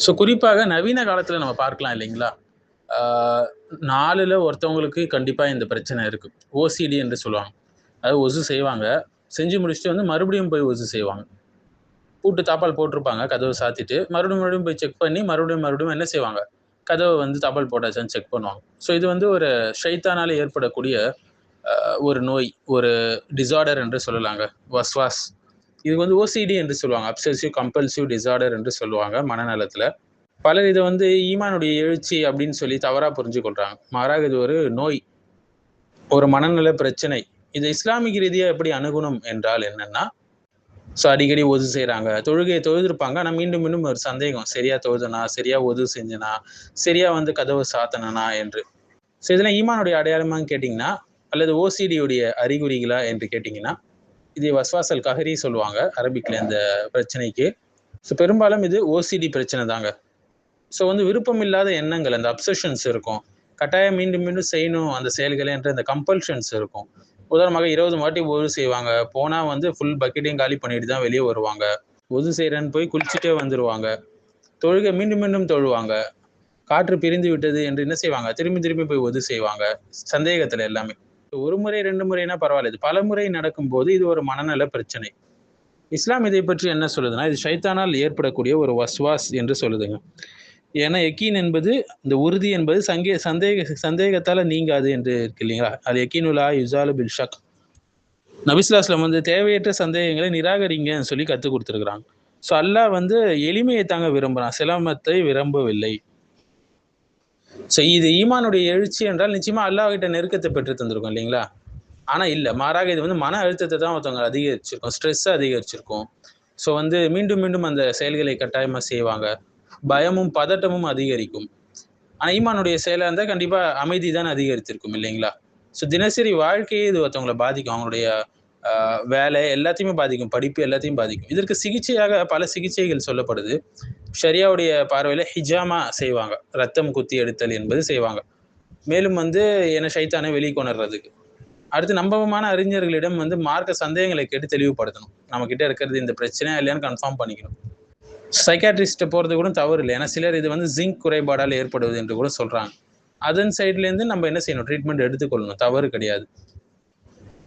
So குறிப்பாக நவீன காலத்துல நம்ம பார்க்கலாம் இல்லைங்களா? ஆ 4ல ஒருத்தவங்களுக்கு கண்டிப்பா இந்த பிரச்சனை இருக்கு. ஓசிடி என்று சொல்லுவாங்க. அதாவது ஒசு செய்வாங்க. செஞ்சு முடிச்சுட்டு வந்து மறுபடியும் போய் ஒசு செய்வாங்க. பூட்டு தாப்பால் போட்டிருப்பாங்க. கதவ சாத்திட்டு, மறுபடியும் போய் செக் பண்ணி, மறுபடியும் என்ன செய்வாங்க? கதவ வந்து தாப்பால் போட்டாச்சான்னு செக் பண்ணுவாங்க. ஸோ இது வந்து ஒரு ஷைத்தானால ஏற்படக்கூடிய ஒரு நோய். ஒரு டிஸார்டர் என்று சொல்லலாங்க. வஸ்வாஸ். இது வந்து ஓசிடி என்று சொல்லுவாங்க. அப்சசிவ் கம்பல்சிவ் டிஸார்டர் என்று சொல்லுவாங்க மனநலத்துல. பலர் இத வந்து ஈமானுடைய எழுச்சி அப்படின்னு சொல்லி தவறா புரிஞ்சு கொள்றாங்க. மாறாக இது ஒரு நோய். ஒரு மனநல பிரச்சனை. இது இஸ்லாமிக் ரீதியா எப்படி அணுகணும் என்றால் என்னன்னா, அடிக்கடி ஒது செய்றாங்க. தொழுகைய தொழுதிருப்பாங்க. ஆனா மீண்டும் ஒரு சந்தேகம். சரியா தொழுதனா? சரியா ஒது செஞ்சனா? சரியா வந்து கதவ சாத்துனனா என்று. இதெல்லாம் ஈமானுடைய அடையாளமான்னு கேட்டீங்கன்னா, அல்லது ஓசிடி உடைய அறிகுறிகளா என்று கேட்டீங்கன்னா, இது வஸ்வாஸ் கஹரி சொல்லுவாங்க. அரபிக்ல இந்த பிரச்சனைக்கு. பெரும்பாலும் இது ஓசிடி பிரச்சனை தாங்க. வந்து விருப்பம் இல்லாத எண்ணங்கள், அந்த அப்சஷன்ஸ் இருக்கும். கட்டாயம் மீண்டும் செய்யணும் அந்த செயல்களை என்ற அந்த கம்பல்ஷன்ஸ் இருக்கும். உதாரணமாக 20 வாட்டி ஒது செய்வாங்க. போனா வந்து ஃபுல் பக்கெட்டையும் காலி பண்ணிட்டு தான் வெளிய வருவாங்க. ஒது செய்றேன்னு போய் குளிச்சுட்டே வந்துருவாங்க. தொழுகை மீண்டும் தொழுவாங்க. காற்று பிரிந்து விட்டது என்று என்ன செய்வாங்க? திரும்பி போய் ஒது செய்வாங்க. சந்தேகத்துல எல்லாமே. ஒரு முறை, 2 முறைனா பரவாயில்ல. இது பலமுறை நடக்கும்போது இது ஒரு மனநல பிரச்சனை. இஸ்லாம் இதை பற்றி என்ன சொல்லுதுன்னா, இது ஷைத்தானால் ஏற்படக்கூடிய ஒரு வஸ்வாஸ் என்று சொல்லுதுங்க. ஏன்னா யக்கீன் என்பது, இந்த உறுதி என்பது சந்தேகத்தால நீங்காது என்று இருக்கு இல்லைங்களா? அது யக்கீனு லா யுஸாலு பில் ஷக். நபி ஸல்லல்லாஹு அலைஹி வஸல்லம் வந்து தேவையற்ற சந்தேகங்களை நிராகரிங்கன்னு சொல்லி கத்துக் குடுத்துருக்காங்க. அல்லாஹ் வந்து எளிமையை தாங்க விரும்புறான். சிலமத்தை விரும்பவில்லை. இது ஈமானுடைய எழுச்சி என்றால் நிச்சயமா அல்லாஹ் கிட்ட நெருக்கத்தை பெற்று தந்திருக்கும் இல்லைங்களா? ஆனா இல்ல. மாறாக இது வந்து மன அழுத்தத்தை தான் ஒருத்தவங்க அதிகரிச்சிருக்கும். ஸ்ட்ரெஸ் அதிகரிச்சிருக்கும். வந்து மீண்டும் அந்த செயல்களை கட்டாயமா செய்வாங்க. பயமும், பதட்டமும் அதிகரிக்கும். ஆனா ஈமானுடைய செயலா இருந்தா கண்டிப்பா அமைதி தான் அதிகரித்திருக்கும் இல்லைங்களா? தினசரி வாழ்க்கையே இது ஒருத்தவங்கள பாதிக்கும். அவங்களுடைய வேலை எல்லாத்தையுமே பாதிக்கும். படிப்பு எல்லாத்தையும் பாதிக்கும். இதற்கு சிகிச்சையாக பல சிகிச்சைகள் சொல்லப்படுது. ஷரியாவுடைய பார்வையில ஹிஜாமா செய்வாங்க. ரத்தம் குத்தி எடுத்தல் என்பது செய்வாங்க. மேலும் வந்து ஷைத்தானை வெளிக்கொணர்றதுக்கு. அடுத்து நம்பகமான அறிஞர்களிடம் வந்து மார்க்க சந்தேகங்களை கேட்டு தெளிவுபடுத்தணும். நம்ம கிட்ட இருக்கிறது இந்த பிரச்சனையா இல்லையான்னு கன்ஃபார்ம் பண்ணிக்கணும். சைக்காட்ரிஸ்ட் போறது கூட தவறு இல்லை. ஏன்னா சிலர் இது வந்து ஜிங்க் குறைபாடால் ஏற்படுவது என்று கூட சொல்றாங்க. அதன் சைட்ல இருந்து நம்ம என்ன செய்யணும்? ட்ரீட்மெண்ட் எடுத்துக்கொள்ளணும். தவறு கிடையாது.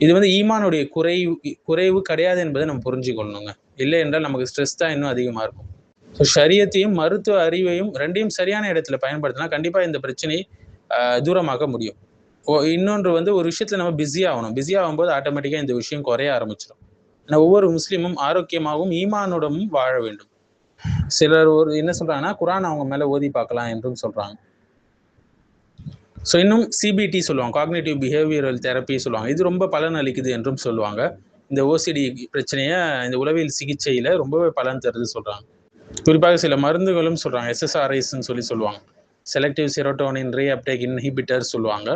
இது வந்து ஈமானுடைய குறைவு கிடையாது என்பதை நம்ம புரிஞ்சுக்கொள்ளணுங்க. இல்லை என்றால் நமக்கு ஸ்ட்ரெஸ் தான் இன்னும் அதிகமா இருக்கும். ஷரியத்தையும் மருத்துவ அறிவையும் 2யும் சரியான இடத்துல பயன்படுத்தினா கண்டிப்பா இந்த பிரச்சனை தூரமாக்க முடியும். இன்னொன்று வந்து ஒரு விஷயத்துல நம்ம பிஸி ஆகணும். பிஸி ஆகும்போது ஆட்டோமேட்டிக்கா இந்த விஷயம் குறைய ஆரம்பிச்சிடும். ஒவ்வொரு முஸ்லீமும் ஆரோக்கியமாகவும் ஈமானுடனும் வாழ வேண்டும். சிலர் என்ன சொல்றாங்கன்னா, குர்ஆன் அவங்க மேல ஓதி பார்க்கலாம் என்றும் சொல்றாங்க. இன்னும் சிபிடி சொல்லுவாங்க. காக்னிட்டிவ் பிஹேவியரல் தெரப்பி சொல்லுவாங்க. இது ரொம்ப பலன் அளிக்குது என்றும் சொல்லுவாங்க. இந்த ஓசிடி பிரச்சனைய இந்த உளவியல் சிகிச்சையில ரொம்பவே பலன் தருது சொல்றாங்க. குறிப்பாக சில மருந்துகளும் சொல்றாங்க. எஸ்எஸ்ஆர்ஐஸ்ன்னு சொல்லுவாங்க. செலக்டிவ் செரோட்டோனின் ரீஅப்டேக் இன்ஹிபிட்டர் சொல்லுவாங்க.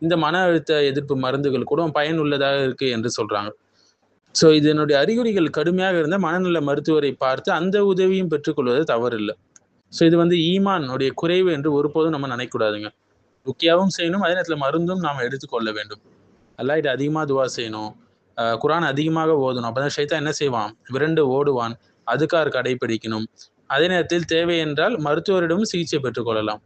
இந்த மன அழுத்த எதிர்ப்பு மருந்துகள் கூட பயனுள்ளதாக இருக்கு என்று சொல்றாங்க. இதனுடைய அறிகுறிகள் கடுமையாக இருந்தால் மனநல மருத்துவரை பார்த்து அந்த உதவியும் பெற்றுக்கொள்வது தவறில்லை. இது வந்து ஈமானுடைய குறைவு என்று ஒருபோதும் நம்ம நினைக்கக்கூடாதுங்க. ருக்கியாவும் செய்யணும், அதே நேரத்தில் மருந்தும் நாம் எடுத்துக்கொள்ள வேண்டும். அல்லாஹ்கிட்ட அதிகமாக துவா செய்யணும். குர்ஆன் அதிகமாக ஓதணும். அப்பதான் ஷைத்தான் என்ன செய்வான்? விரண்டு ஓடுவான். அதுக்கார் கடைபிடிக்கணும். அதே நேரத்தில் தேவை என்றால் மருத்துவரிடமும் சிகிச்சை பெற்றுக்கொள்ளலாம்.